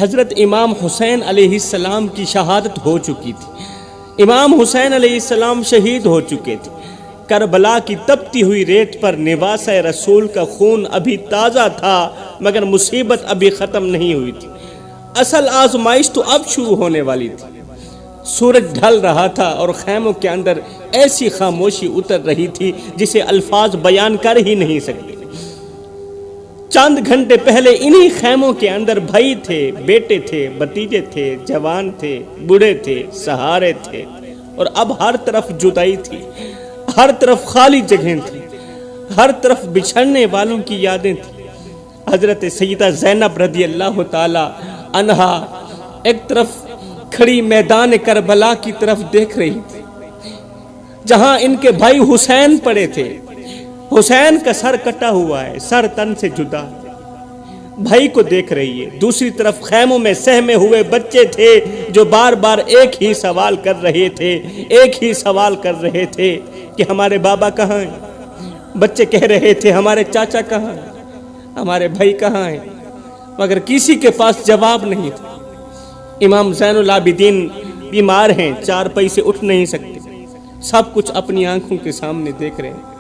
حضرت امام حسین علیہ السلام کی شہادت ہو چکی تھی۔ امام حسین علیہ السلام شہید ہو چکے تھے۔ کربلا کی تپتی ہوئی ریت پر نواسہ رسول کا خون ابھی تازہ تھا، مگر مصیبت ابھی ختم نہیں ہوئی تھی۔ اصل آزمائش تو اب شروع ہونے والی تھی۔ سورج ڈھل رہا تھا اور خیموں کے اندر ایسی خاموشی اتر رہی تھی جسے الفاظ بیان کر ہی نہیں سکتے۔ چند گھنٹے پہلے انہی خیموں کے اندر بھائی تھے، بیٹے تھے، بھتیجے تھے، جوان تھے، بوڑھے تھے، سہارے تھے، اور اب ہر طرف جدائی تھی، ہر طرف خالی جگہیں تھی، ہر طرف بچھڑنے والوں کی یادیں تھیں۔ حضرت سیدہ زینب رضی اللہ تعالی عنہا ایک طرف کھڑی میدان کربلا کی طرف دیکھ رہی تھی جہاں ان کے بھائی حسین پڑے تھے۔ حسین کا سر کٹا ہوا ہے، سر تن سے جدا، بھائی کو دیکھ رہی ہے۔ دوسری طرف خیموں میں سہمے ہوئے بچے تھے جو بار بار ایک ہی سوال کر رہے تھے، ایک ہی سوال کر رہے تھے کہ ہمارے بابا کہاں ہیں؟ بچے کہہ رہے تھے ہمارے چاچا کہاں ہیں؟ ہمارے بھائی کہاں ہیں؟ مگر کسی کے پاس جواب نہیں تھا۔ امام زین العابدین بیمار ہیں، چارپائی سے اٹھ نہیں سکتے، سب کچھ اپنی آنکھوں کے سامنے دیکھ رہے ہیں۔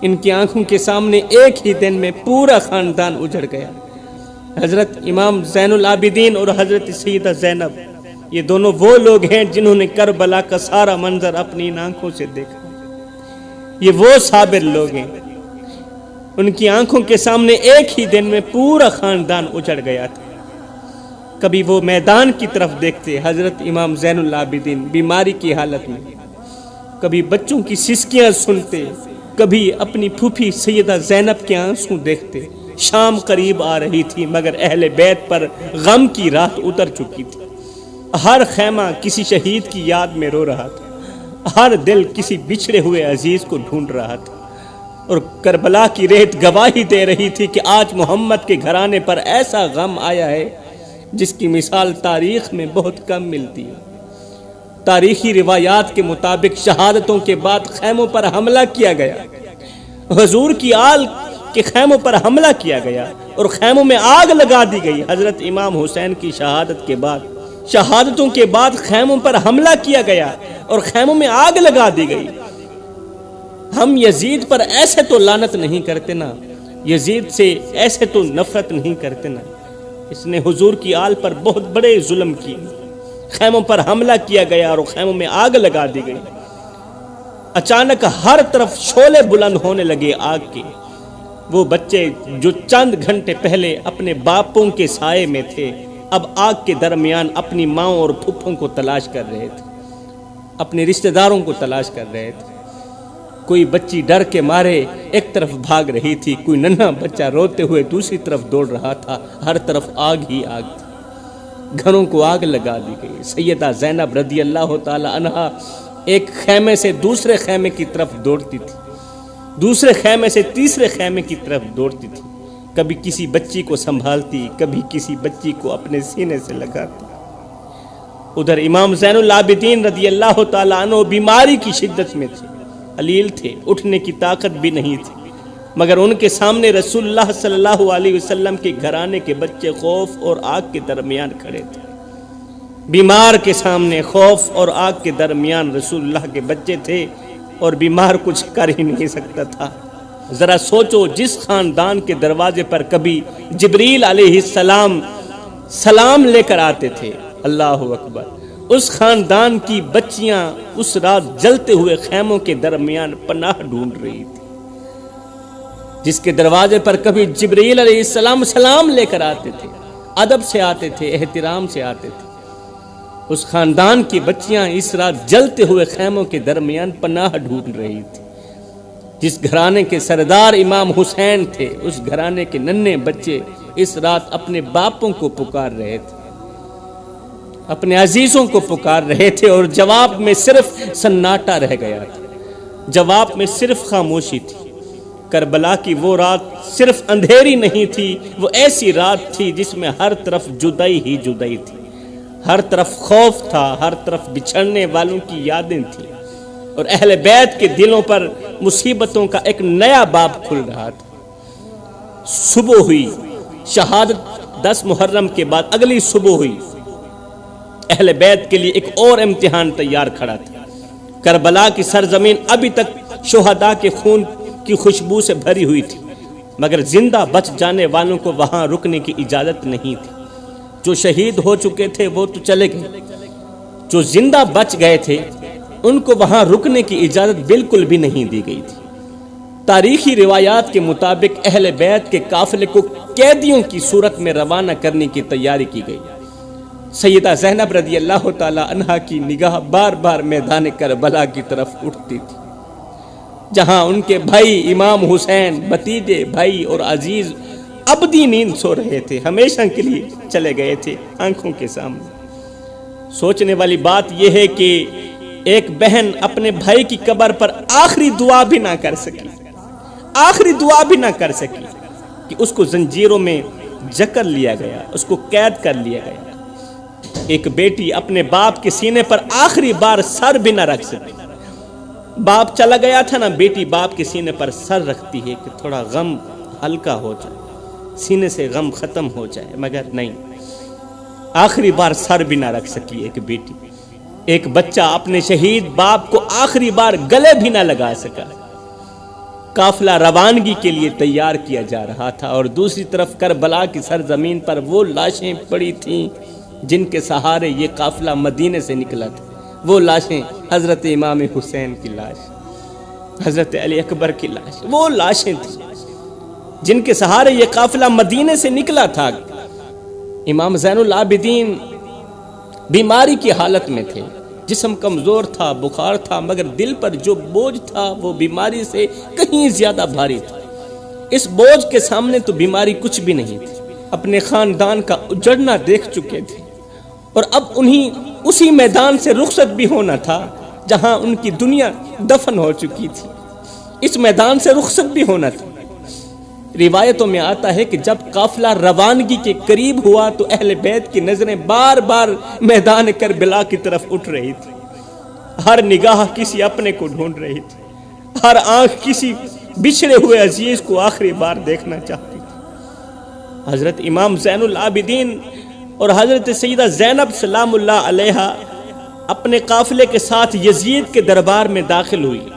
ان کی آنکھوں کے سامنے ایک ہی دن میں پورا خاندان اجڑ گیا۔ حضرت امام زین العابدین اور حضرت سیدہ زینب، یہ دونوں وہ لوگ ہیں جنہوں نے کربلا کا سارا منظر اپنی آنکھوں سے دیکھا۔ یہ وہ صابر لوگ ہیں، ان کی آنکھوں کے سامنے ایک ہی دن میں پورا خاندان اجڑ گیا تھا۔ کبھی وہ میدان کی طرف دیکھتے، حضرت امام زین العابدین بیماری کی حالت میں، کبھی بچوں کی سسکیاں سنتے، کبھی اپنی پھوپھی سیدہ زینب کے آنسو دیکھتے۔ شام قریب آ رہی تھی مگر اہل بیت پر غم کی رات اتر چکی تھی۔ ہر خیمہ کسی شہید کی یاد میں رو رہا تھا، ہر دل کسی بچھڑے ہوئے عزیز کو ڈھونڈ رہا تھا، اور کربلا کی ریت گواہی دے رہی تھی کہ آج محمد کے گھرانے پر ایسا غم آیا ہے جس کی مثال تاریخ میں بہت کم ملتی ہے۔ تاریخی روایات کے مطابق شہادتوں کے بعد خیموں پر حملہ کیا گیا، حضور کی آل کے خیموں پر حملہ کیا گیا اور خیموں میں آگ لگا دی گئی۔ حضرت امام حسین کی شہادت کے بعد، شہادتوں کے بعد خیموں پر حملہ کیا گیا اور خیموں میں آگ لگا دی گئی۔ ہم یزید پر ایسے تو لعنت نہیں کرتے نا، یزید سے ایسے تو نفرت نہیں کرتے نا، اس نے حضور کی آل پر بہت بڑے ظلم کیے۔ خیموں پر حملہ کیا گیا اور خیموں میں آگ لگا دی گئی۔ اچانک ہر طرف شعلے بلند ہونے لگے آگ کے۔ وہ بچے جو چند گھنٹے پہلے اپنے باپوں کے سائے میں تھے، اب آگ کے درمیان اپنی ماں اور پھپھوں کو تلاش کر رہے تھے، اپنے رشتہ داروں کو تلاش کر رہے تھے۔ کوئی بچی ڈر کے مارے ایک طرف بھاگ رہی تھی، کوئی ننھا بچہ روتے ہوئے دوسری طرف دوڑ رہا تھا۔ ہر طرف آگ ہی آگ تھی، گھروں کو آگ لگا دی گئی۔ سیدہ زینب رضی اللہ تعالی عنہا ایک خیمے سے دوسرے خیمے کی طرف دوڑتی تھی، دوسرے خیمے سے تیسرے خیمے کی طرف دوڑتی تھی، کبھی کسی بچی کو سنبھالتی، کبھی کسی بچی کو اپنے سینے سے لگاتی۔ ادھر امام زین العابدین رضی اللہ تعالی عنہ بیماری کی شدت میں تھے، علیل تھے، اٹھنے کی طاقت بھی نہیں تھی، مگر ان کے سامنے رسول اللہ صلی اللہ علیہ وسلم کے گھرانے کے بچے خوف اور آگ کے درمیان کھڑے تھے۔ بیمار کے سامنے خوف اور آگ کے درمیان رسول اللہ کے بچے تھے، اور بیمار کچھ کر ہی نہیں سکتا تھا۔ ذرا سوچو، جس خاندان کے دروازے پر کبھی جبریل علیہ السلام سلام لے کر آتے تھے، اللہ اکبر، اس خاندان کی بچیاں اس رات جلتے ہوئے خیموں کے درمیان پناہ ڈھونڈ رہی تھی۔ جس کے دروازے پر کبھی جبریل علیہ السلام سلام لے کر آتے تھے، ادب سے آتے تھے، احترام سے آتے تھے، اس خاندان کی بچیاں اس رات جلتے ہوئے خیموں کے درمیان پناہ ڈھونڈ رہی تھی۔ جس گھرانے کے سردار امام حسین تھے، اس گھرانے کے ننھے بچے اس رات اپنے باپوں کو پکار رہے تھے، اپنے عزیزوں کو پکار رہے تھے، اور جواب میں صرف سناٹا رہ گیا تھا، جواب میں صرف خاموشی تھی۔ کربلا کی وہ رات صرف اندھیری نہیں تھی، وہ ایسی رات تھی جس میں ہر طرف جدائی ہی جدائی تھی، ہر طرف خوف تھا، ہر طرف بچھڑنے والوں کی یادیں تھیں، اور اہل بیت کے دلوں پر مصیبتوں کا ایک نیا باب کھل رہا تھا۔ صبح ہوئی، شہادت 10 محرم کے بعد اگلی صبح ہوئی، اہل بیت کے لیے ایک اور امتحان تیار کھڑا تھا۔ کربلا کی سرزمین ابھی تک شہداء کے خون کی خوشبو سے بھری ہوئی تھی، مگر زندہ بچ جانے والوں کو وہاں رکنے کی اجازت نہیں تھی۔ جو شہید ہو چکے تھے وہ تو چلے گئے، جو زندہ بچ گئے تھے ان کو وہاں رکنے کی اجازت بالکل بھی نہیں دی گئی تھی۔ تاریخی روایات کے مطابق اہل بیت کے قافلے کو قیدیوں کی صورت میں روانہ کرنے کی تیاری کی گئی۔ سیدہ زینب رضی اللہ تعالی عنہا کی نگاہ بار بار میدان کربلا کی طرف اٹھتی تھی، جہاں ان کے بھائی امام حسین، بھتیجے، بھائی اور عزیز ابدی نیند سو رہے تھے، ہمیشہ کے لیے چلے گئے تھے آنکھوں کے سامنے۔ سوچنے والی بات یہ ہے کہ ایک بہن اپنے بھائی کی قبر پر آخری دعا بھی نہ کر سکی، آخری دعا بھی نہ کر سکی کہ اس کو زنجیروں میں جکڑ لیا گیا، اس کو قید کر لیا گیا۔ ایک بیٹی اپنے باپ کے سینے پر آخری بار سر بھی نہ رکھ سکی۔ باپ چلا گیا تھا نا، بیٹی باپ کے سینے پر سر رکھتی ہے کہ تھوڑا غم ہلکا ہو جائے، سینے سے غم ختم ہو جائے، مگر نہیں، آخری بار سر بھی نہ رکھ سکی ایک بیٹی۔ ایک بچہ اپنے شہید باپ کو آخری بار گلے بھی نہ لگا سکا۔ قافلہ روانگی کے لیے تیار کیا جا رہا تھا، اور دوسری طرف کربلا کی سرزمین پر وہ لاشیں پڑی تھیں جن کے سہارے یہ قافلہ مدینے سے نکلا تھا۔ وہ لاشیں حضرت امام حسین کی لاش، حضرت علی اکبر کی لاش، وہ لاشیں تھیں جن کے سہارے یہ قافلہ مدینے سے نکلا تھا۔ امام زین العابدین بیماری کی حالت میں تھے، جسم کمزور تھا، بخار تھا، مگر دل پر جو بوجھ تھا وہ بیماری سے کہیں زیادہ بھاری تھا۔ اس بوجھ کے سامنے تو بیماری کچھ بھی نہیں تھی۔ اپنے خاندان کا اجڑنا دیکھ چکے تھے، اور اب انہیں اسی میدان سے رخصت بھی ہونا تھا جہاں ان کی دنیا دفن ہو چکی تھی، اس میدان سے رخصت بھی ہونا تھا۔ روایتوں میں آتا ہے کہ جب قافلہ روانگی کے قریب ہوا تو اہل بیت کی نظریں بار بار میدان کربلا کی طرف اٹھ رہی تھی۔ ہر نگاہ کسی اپنے کو ڈھونڈ رہی تھی، ہر آنکھ کسی بچھڑے ہوئے عزیز کو آخری بار دیکھنا چاہتی تھی۔ حضرت امام زین العابدین اور حضرت سیدہ زینب سلام اللہ علیہا اپنے قافلے کے ساتھ یزید کے دربار میں داخل ہوئی۔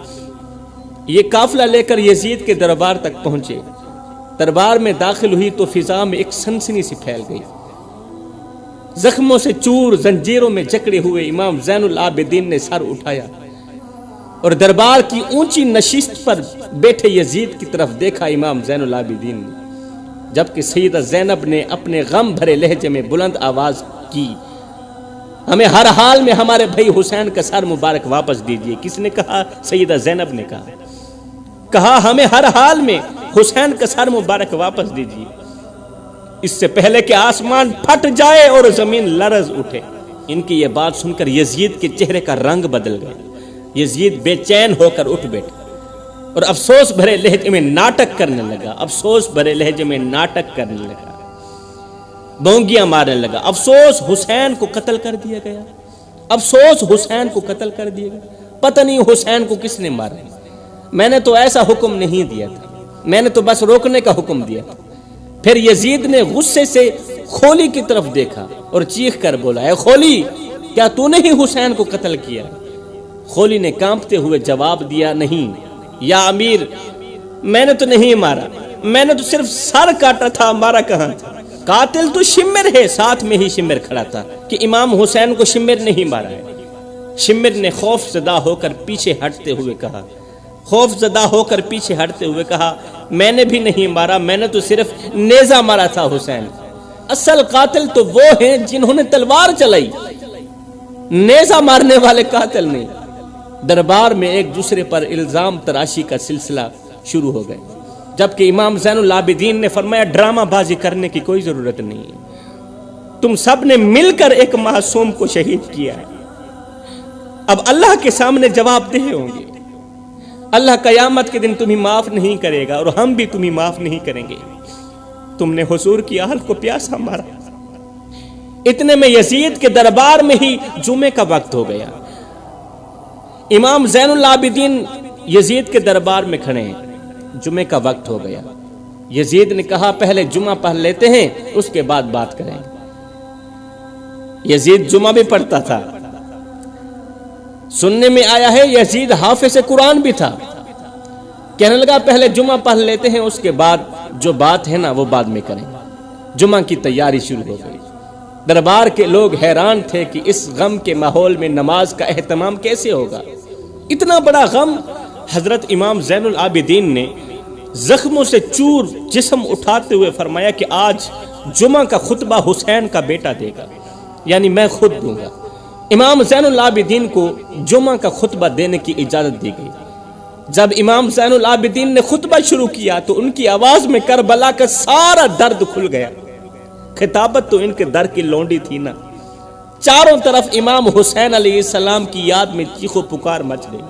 یہ قافلہ لے کر یزید کے دربار تک پہنچے۔ دربار میں داخل ہوئی تو فضا میں ایک سنسنی سی پھیل گئی۔ زخموں سے چور، زنجیروں میں جکڑے ہوئے امام زین العابدین نے سر اٹھایا اور دربار کی اونچی نشست پر بیٹھے یزید کی طرف دیکھا امام زین العابدین نے، جبکہ سیدہ زینب نے اپنے غم بھرے لہجے میں بلند آواز کی، ہمیں ہر حال میں ہمارے بھائی حسین کا سر مبارک واپس دیجیے۔ کس نے کہا؟ سیدہ زینب نے کہا ہمیں ہر حال میں حسین کا سر مبارک واپس دیجیے، اس سے پہلے کہ آسمان پھٹ جائے اور زمین لرز اٹھے۔ ان کی یہ بات سن کر یزید کے چہرے کا رنگ بدل گیا۔ یزید بے چین ہو کر اٹھ بیٹھا اور افسوس بھرے لہجے میں ناٹک کرنے لگا، افسوس بھرے لہجے میں ناٹک کرنے لگا، بونگیاں مارنے لگا۔ افسوس، حسین کو قتل کر دیا گیا، افسوس، حسین کو قتل کر دیا گیا، پتہ نہیں حسین کو کس نے مارا، میں نے تو ایسا حکم نہیں دیا تھا، میں نے تو بس روکنے کا حکم دیا تھا۔ پھر یزید نے غصے سے خولی کی طرف دیکھا اور چیخ کر بولا، اے خولی، کیا تو نے ہی حسین کو قتل کیا؟ خولی نے کانپتے ہوئے جواب دیا، نہیں یا امیر، میں نے تو نہیں مارا، میں نے تو صرف سر کاٹا تھا، مارا کہاں تھا؟ قاتل تو شمر ہے، ساتھ میں ہی شمر کھڑا تھا کہ امام حسین کو شمر نہیں مارا ہے۔ شمر نے خوف زدہ ہو کر پیچھے ہٹتے ہوئے کہا، میں نے بھی نہیں مارا، میں نے تو صرف نیزہ مارا تھا حسین۔ اصل قاتل تو وہ ہیں جنہوں نے تلوار چلائی، نیزہ مارنے والے قاتل نہیں۔ دربار میں ایک دوسرے پر الزام تراشی کا سلسلہ شروع ہو گئے، جبکہ امام زین العابدین نے فرمایا، ڈرامہ بازی کرنے کی کوئی ضرورت نہیں ہے، تم سب نے مل کر ایک معصوم کو شہید کیا ہے، اب اللہ کے سامنے جواب دہ ہوں گے۔ اللہ قیامت کے دن تمہیں معاف نہیں کرے گا اور ہم بھی تمہیں معاف نہیں کریں گے، تم نے حضور کی آہل کو پیاسا مارا۔ اتنے میں یزید کے دربار میں ہی جمعے کا وقت ہو گیا۔ امام زین العابدین یزید کے دربار میں کھڑے ہیں، جمعے کا وقت ہو گیا۔ یزید نے کہا پہلے جمعہ پڑھ لیتے ہیں اس کے بعد بات کریں گے۔ یزید جمعہ بھی پڑھتا تھا، سننے میں آیا ہے یزید حافظ قرآن بھی تھا۔ کہنے لگا پہلے جمعہ پڑھ لیتے ہیں اس کے بعد جو بات ہے نا وہ بعد میں کریں گے۔ جمعہ کی تیاری شروع ہو گئی۔ دربار کے لوگ حیران تھے کہ اس غم کے ماحول میں نماز کا اہتمام کیسے ہوگا۔ اتنا بڑا غم۔ حضرت امام زین العابدین نے زخموں سے چور جسم اٹھاتے ہوئے فرمایا کہ آج جمعہ کا خطبہ حسین کا بیٹا دے گا، یعنی میں خود دوں گا۔ امام زین العابدین کو جمعہ کا خطبہ دینے کی اجازت دی گئی۔ جب امام زین العابدین نے خطبہ شروع کیا تو ان کی آواز میں کربلا کا سارا درد کھل گیا۔ خطابت تو ان کے در کی لونڈی تھی نا۔ چاروں طرف امام حسین علیہ السلام کی یاد میں چیخ و پکار مچ گئی۔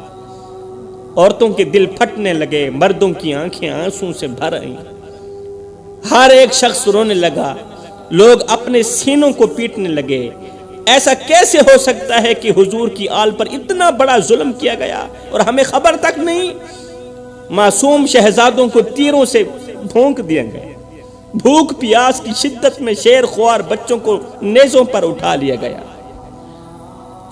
عورتوں کے دل پھٹنے لگے، مردوں کی آنکھیں آنسوں سے بھر آئیں۔ ہر ایک شخص رونے لگا، لوگ اپنے سینوں کو پیٹنے لگے۔ ایسا کیسے ہو سکتا ہے کہ حضور کی آل پر اتنا بڑا ظلم کیا گیا اور ہمیں خبر تک نہیں؟ معصوم شہزادوں کو تیروں سے بھونک دیا گیا۔ بھوک پیاس کی شدت میں شیر خوار بچوں کو نیزوں پر اٹھا لیا گیا۔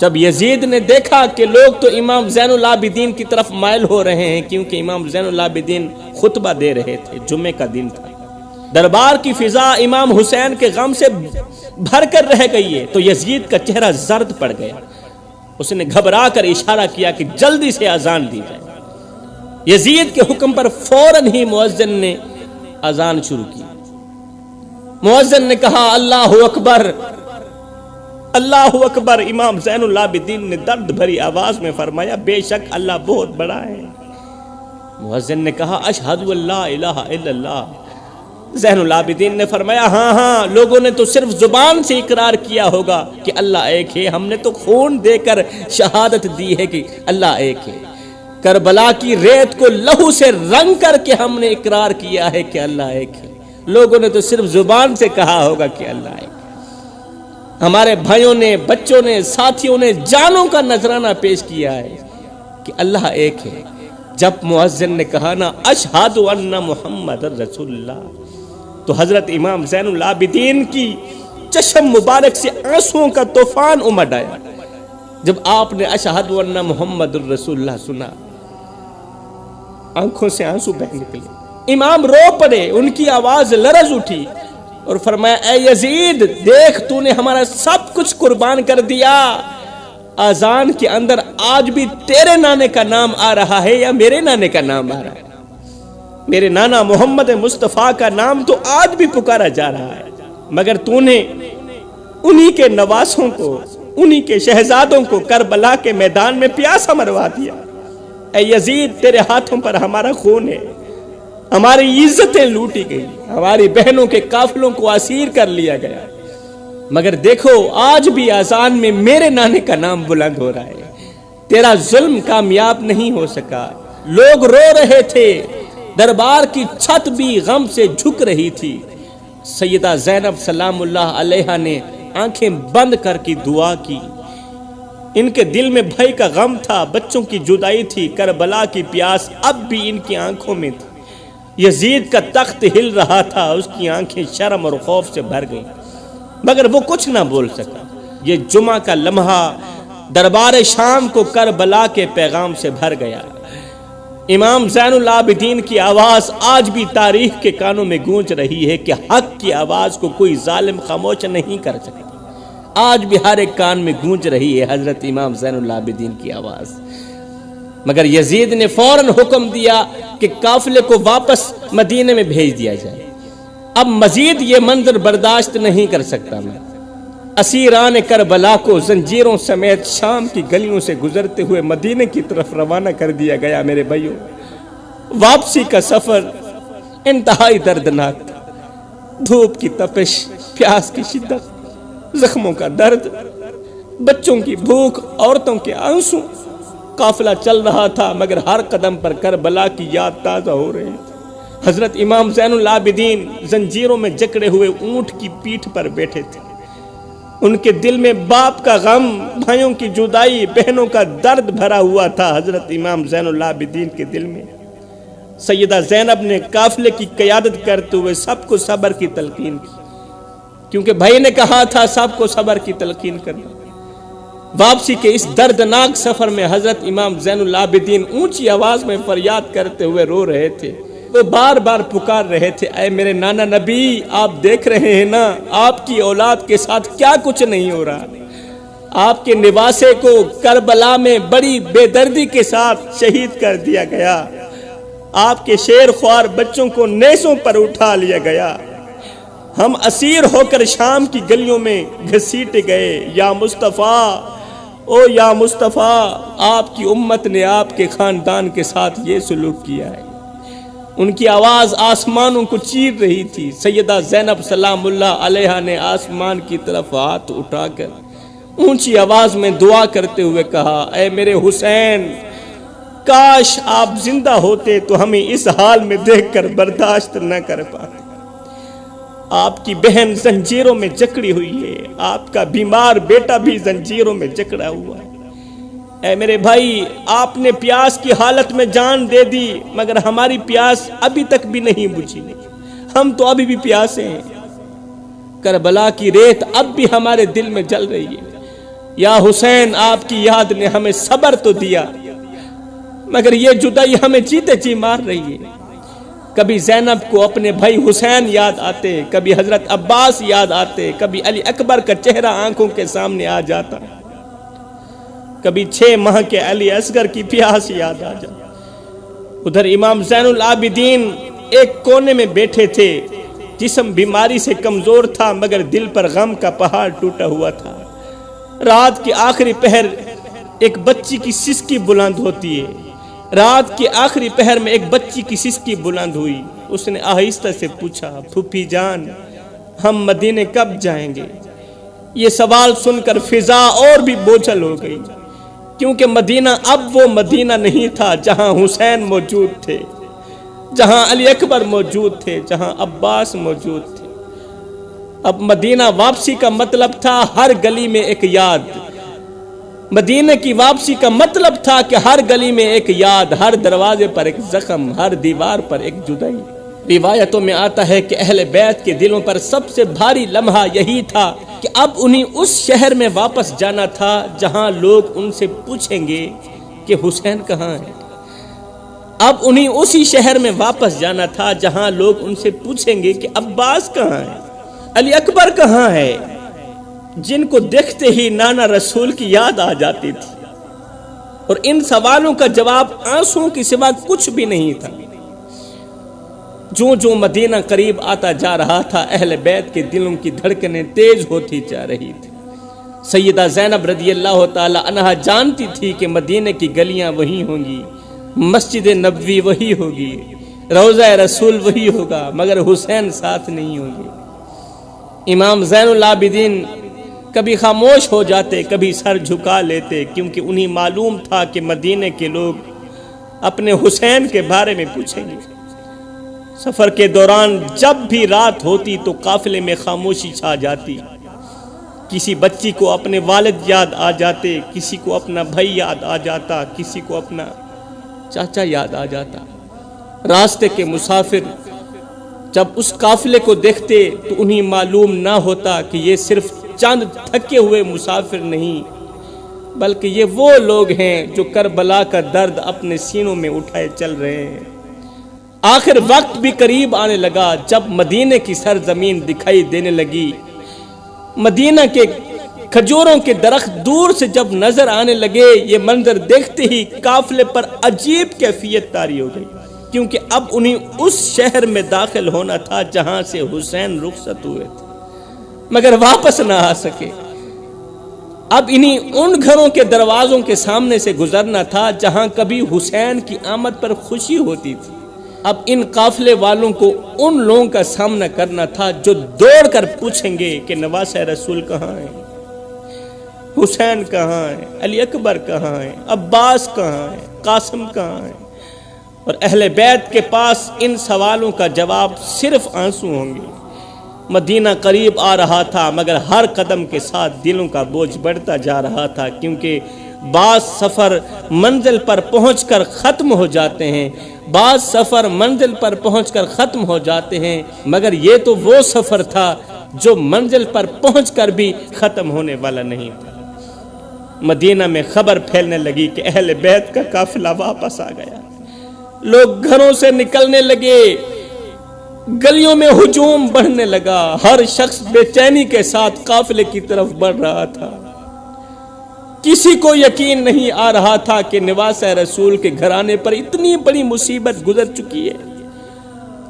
جب یزید نے دیکھا کہ لوگ تو امام زین العابدین کی طرف مائل ہو رہے ہیں، کیونکہ امام زین العابدین خطبہ دے رہے تھے، جمعے کا دن تھا، دربار کی فضا امام حسین کے غم سے بھر کر رہ گئی ہے، تو یزید کا چہرہ زرد پڑ گیا۔ اس نے گھبرا کر اشارہ کیا کہ جلدی سے اذان دی جائے۔ یزید کے حکم پر فوراً ہی مؤذن نے اذان شروع کی۔ مؤذن نے کہا اللہ اکبر، اللہ اکبر۔ امام زین العابدین نے درد بھری آواز میں فرمایا بے شک اللہ بہت بڑا ہے۔ مؤذن نے کہا اشہد ان لا الہ الا اللہ۔ زین العابدین نے فرمایا ہاں لوگوں نے تو صرف زبان سے اقرار کیا ہوگا کہ اللہ ایک ہے، ہم نے تو خون دے کر شہادت دی ہے کہ اللہ ایک ہے۔ کربلا کی ریت کو لہو سے رنگ کر کے ہم نے اقرار کیا ہے کہ اللہ ایک ہے۔ لوگوں نے تو صرف زبان سے کہا ہوگا کہ اللہ ایک ہے۔ ہمارے بھائیوں نے، بچوں نے، ساتھیوں نے جانوں کا نذرانہ پیش کیا ہے کہ اللہ ایک ہے۔ جب مؤذن نے کہا نا اشہد ان محمد رسول اللہ، تو حضرت امام زین العابدین کی چشم مبارک سے آنسوؤں کا طوفان امڈ آیا۔ جب آپ نے اشہد ان محمد الرسول اللہ سنا، آنکھوں سے آنسو بہہ نکلے۔ امام رو پڑے، ان کی آواز لرز اٹھی اور فرمایا اے یزید دیکھ تو نے ہمارا سب کچھ قربان کر دیا، اذان کے اندر آج بھی تیرے نانے کا نام آ رہا ہے یا میرے نانے کا نام آ رہا ہے؟ میرے نانا محمد مصطفیٰ کا نام تو آج بھی پکارا جا رہا ہے، مگر تو نے انہی کے نواسوں کو، انہی کے شہزادوں کو کربلا کے میدان میں پیاسا مروا دیا۔ اے یزید تیرے ہاتھوں پر ہمارا خون ہے، ہماری عزتیں لوٹی گئی، ہماری بہنوں کے قافلوں کو اسیر کر لیا گیا، مگر دیکھو آج بھی اذان میں میرے نانے کا نام بلند ہو رہا ہے۔ تیرا ظلم کامیاب نہیں ہو سکا۔ لوگ رو رہے تھے، دربار کی چھت بھی غم سے جھک رہی تھی۔ سیدہ زینب سلام اللہ علیہا نے آنکھیں بند کر کی دعا کی۔ ان کے دل میں بھائی کا غم تھا، بچوں کی جدائی تھی، کربلا کی پیاس اب بھی ان کی آنکھوں میں تھی۔ یزید کا تخت ہل رہا تھا، اس کی آنکھیں شرم اور خوف سے بھر گئیں، مگر وہ کچھ نہ بول سکا۔ یہ جمعہ کا لمحہ دربار شام کو کربلا کے پیغام سے بھر گیا۔ امام زین العابدین کی آواز آج بھی تاریخ کے کانوں میں گونج رہی ہے کہ حق کی آواز کو کوئی ظالم خاموش نہیں کر سکتا۔ آج بھی ہر ایک کان میں گونج رہی ہے حضرت امام زین العابدین کی آواز۔ مگر یزید نے فوراً حکم دیا کہ قافلے کو واپس مدینے میں بھیج دیا جائے۔ اب مزید یہ منظر برداشت نہیں کر سکتا میں۔ اسیران کربلا کو زنجیروں سمیت شام کی گلیوں سے گزرتے ہوئے مدینے کی طرف روانہ کر دیا گیا۔ میرے بھائیوں، واپسی کا سفر انتہائی دردناک تھا۔ دھوپ کی تپش، پیاس کی شدت، زخموں کا درد، بچوں کی بھوک، عورتوں کے آنسو۔ قافلہ چل رہا تھا مگر ہر قدم پر کربلا کی یاد تازہ ہو رہی تھی۔ حضرت امام زین العابدین زنجیروں میں جکڑے ہوئے اونٹ کی پیٹھ پر بیٹھے تھے۔ ان کے دل میں باپ کا غم، بھائیوں کی جدائی، بہنوں کا درد بھرا ہوا تھا۔ حضرت امام زین العابدین کے دل میں سیدہ زینب نے قافلے کی قیادت کرتے ہوئے سب کو صبر کی تلقین کی، کیونکہ بھائی نے کہا تھا سب کو صبر کی تلقین کرنا۔ واپسی کے اس دردناک سفر میں حضرت امام زین العابدین اونچی آواز میں فریاد کرتے ہوئے رو رہے تھے۔ وہ بار بار پکار رہے تھے، اے میرے نانا نبی، آپ دیکھ رہے ہیں نا آپ کی اولاد کے ساتھ کیا کچھ نہیں ہو رہا۔ آپ کے نواسے کو کربلا میں بڑی بے دردی کے ساتھ شہید کر دیا گیا، آپ کے شیر خوار بچوں کو نیزوں پر اٹھا لیا گیا، ہم اسیر ہو کر شام کی گلیوں میں گھسیٹے گئے۔ یا مصطفیٰ، او یا مصطفیٰ، آپ کی امت نے آپ کے خاندان کے ساتھ یہ سلوک کیا ہے۔ ان کی آواز آسمانوں کو چیر رہی تھی۔ سیدہ زینب سلام اللہ علیہا نے آسمان کی طرف ہاتھ اٹھا کر اونچی آواز میں دعا کرتے ہوئے کہا، اے میرے حسین، کاش آپ زندہ ہوتے تو ہمیں اس حال میں دیکھ کر برداشت نہ کر پاتے۔ آپ کی بہن زنجیروں میں جکڑی ہوئی ہے، آپ کا بیمار بیٹا بھی زنجیروں میں جکڑا ہوا ہے۔ اے میرے بھائی، آپ نے پیاس کی حالت میں جان دے دی، مگر ہماری پیاس ابھی تک بھی نہیں بجھی، ہم تو ابھی بھی پیاسے ہیں۔ کربلا کی ریت اب بھی ہمارے دل میں جل رہی ہے۔ یا حسین، آپ کی یاد نے ہمیں صبر تو دیا، مگر یہ جدائی ہمیں جیتے جی مار رہی ہے۔ کبھی زینب کو اپنے بھائی حسین یاد آتے، کبھی حضرت عباس یاد آتے، کبھی علی اکبر کا چہرہ آنکھوں کے سامنے آ جاتا، کبھی 6 ماہ کے علی اصغر کی پیاس یاد آ جاتی۔ ادھر امام زین العابدین ایک کونے میں بیٹھے تھے، جسم بیماری سے کمزور تھا مگر دل پر غم کا پہاڑ ٹوٹا ہوا تھا۔ رات کے آخری پہر ایک بچی کی سسکی بلند ہوتی ہے۔ رات کے آخری پہر میں ایک بچی کی سسکی بلند ہوئی۔ اس نے آہستہ سے پوچھا، پھوپھی جان، ہم مدینے کب جائیں گے؟ یہ سوال سن کر فضا اور بھی بوجھل ہو گئی، کیونکہ مدینہ اب وہ مدینہ نہیں تھا جہاں حسین موجود تھے، جہاں علی اکبر موجود تھے، جہاں عباس موجود تھے۔ اب مدینہ واپسی کا مطلب تھا ہر گلی میں ایک یاد۔ مدینہ کی واپسی کا مطلب تھا کہ ہر گلی میں ایک یاد، ہر دروازے پر ایک زخم، ہر دیوار پر ایک جدائی۔ روایتوں میں آتا ہے کہ اہل بیت کے دلوں پر سب سے بھاری لمحہ یہی تھا کہ اب انہیں اس شہر میں واپس جانا تھا جہاں لوگ ان سے پوچھیں گے کہ حسین کہاں ہے۔ اب انہیں اسی شہر میں واپس جانا تھا جہاں لوگ ان سے پوچھیں گے کہ عباس کہاں ہے، علی اکبر کہاں ہے، جن کو دیکھتے ہی نانا رسول کی یاد آ جاتی تھی۔ اور ان سوالوں کا جواب آنسوں کے سوا کچھ بھی نہیں تھا۔ جو مدینہ قریب آتا جا رہا تھا، اہل بیت کے دلوں کی دھڑکنیں تیز ہوتی جا رہی تھی۔ سیدہ زینب رضی اللہ تعالی عنہا جانتی تھی کہ مدینہ کی گلیاں وہی ہوں گی، مسجد نبوی وہی ہوگی، روضہ رسول وہی ہوگا، مگر حسین ساتھ نہیں ہوں گے۔ امام زین العابدین کبھی خاموش ہو جاتے، کبھی سر جھکا لیتے، کیونکہ انہیں معلوم تھا کہ مدینے کے لوگ اپنے حسین کے بارے میں پوچھیں گے۔ سفر کے دوران جب بھی رات ہوتی تو قافلے میں خاموشی چھا جاتی۔ کسی بچی کو اپنے والد یاد آ جاتے، کسی کو اپنا بھائی یاد آ جاتا، کسی کو اپنا چاچا یاد آ جاتا۔ راستے کے مسافر جب اس قافلے کو دیکھتے تو انہیں معلوم نہ ہوتا کہ یہ صرف چند تھکے ہوئے مسافر نہیں، بلکہ یہ وہ لوگ ہیں جو کربلا کا درد اپنے سینوں میں اٹھائے چل رہے ہیں۔ آخر وقت بھی قریب آنے لگا جب مدینہ کی سرزمین دکھائی دینے لگی۔ مدینہ کے کھجوروں کے درخت دور سے جب نظر آنے لگے، یہ منظر دیکھتے ہی قافلے پر عجیب کیفیت طاری ہو گئی، کیونکہ اب انہیں اس شہر میں داخل ہونا تھا جہاں سے حسین رخصت ہوئے تھے مگر واپس نہ آ سکے۔ اب انہیں ان گھروں کے دروازوں کے سامنے سے گزرنا تھا جہاں کبھی حسین کی آمد پر خوشی ہوتی تھی۔ اب ان قافلے والوں کو ان لوگوں کا سامنا کرنا تھا جو دوڑ کر پوچھیں گے کہ نواسہ رسول کہاں ہے، حسین کہاں ہے، علی اکبر کہاں ہے، عباس کہاں ہے، قاسم کہاں ہے۔ اور اہل بیت کے پاس ان سوالوں کا جواب صرف آنسو ہوں گے۔ مدینہ قریب آ رہا تھا مگر ہر قدم کے ساتھ دلوں کا بوجھ بڑھتا جا رہا تھا، کیونکہ بعض سفر منزل پر پہنچ کر ختم ہو جاتے ہیں، بعض سفر منزل پر پہنچ کر ختم ہو جاتے ہیں، مگر یہ تو وہ سفر تھا جو منزل پر پہنچ کر بھی ختم ہونے والا نہیں تھا۔ مدینہ میں خبر پھیلنے لگی کہ اہل بیت کا قافلہ واپس آ گیا۔ لوگ گھروں سے نکلنے لگے، گلیوں میں ہجوم بڑھنے لگا، ہر شخص بے چینی کے ساتھ قافلے کی طرف بڑھ رہا تھا۔ کسی کو یقین نہیں آ رہا تھا کہ نواسہ رسول کے گھرانے پر اتنی بڑی مصیبت گزر چکی ہے۔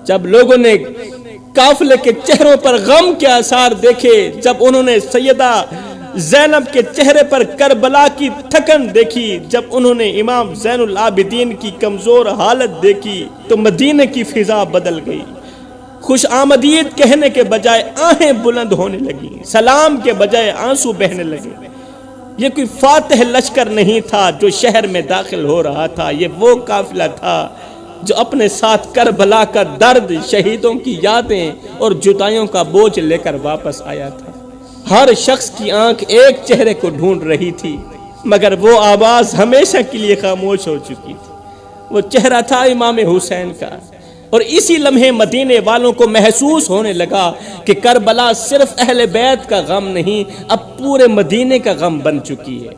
جب لوگوں نے قافلے کے چہروں پر غم کے آثار دیکھے، جب انہوں نے سیدہ زینب کے چہرے پر کربلا کی تھکن دیکھی، جب انہوں نے امام زین العابدین کی کمزور حالت دیکھی، تو مدینہ کی فضا بدل گئی۔ خوش آمدید کہنے کے بجائے آہیں بلند ہونے لگی، سلام کے بجائے آنسو بہنے لگے۔ یہ کوئی فاتح لشکر نہیں تھا جو شہر میں داخل ہو رہا تھا، یہ وہ قافلہ تھا جو اپنے ساتھ کربلا کا درد، شہیدوں کی یادیں اور جدائیوں کا بوجھ لے کر واپس آیا تھا۔ ہر شخص کی آنکھ ایک چہرے کو ڈھونڈ رہی تھی، مگر وہ آواز ہمیشہ کے لیے خاموش ہو چکی تھی۔ وہ چہرہ تھا امام حسین کا، اور اسی لمحے مدینے والوں کو محسوس ہونے لگا کہ کربلا صرف اہل بیت کا غم نہیں، اب پورے مدینے کا غم بن چکی ہے۔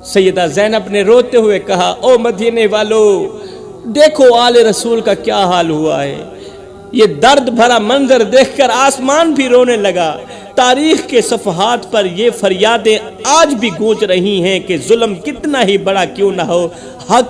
سیدہ زینب نے روتے ہوئے کہا، او مدینے والو، دیکھو آل رسول کا کیا حال ہوا ہے۔ یہ درد بھرا منظر دیکھ کر آسمان بھی رونے لگا۔ تاریخ کے صفحات پر یہ فریادیں آج بھی گونج رہی ہیں کہ ظلم کتنا ہی بڑا کیوں نہ ہو، حق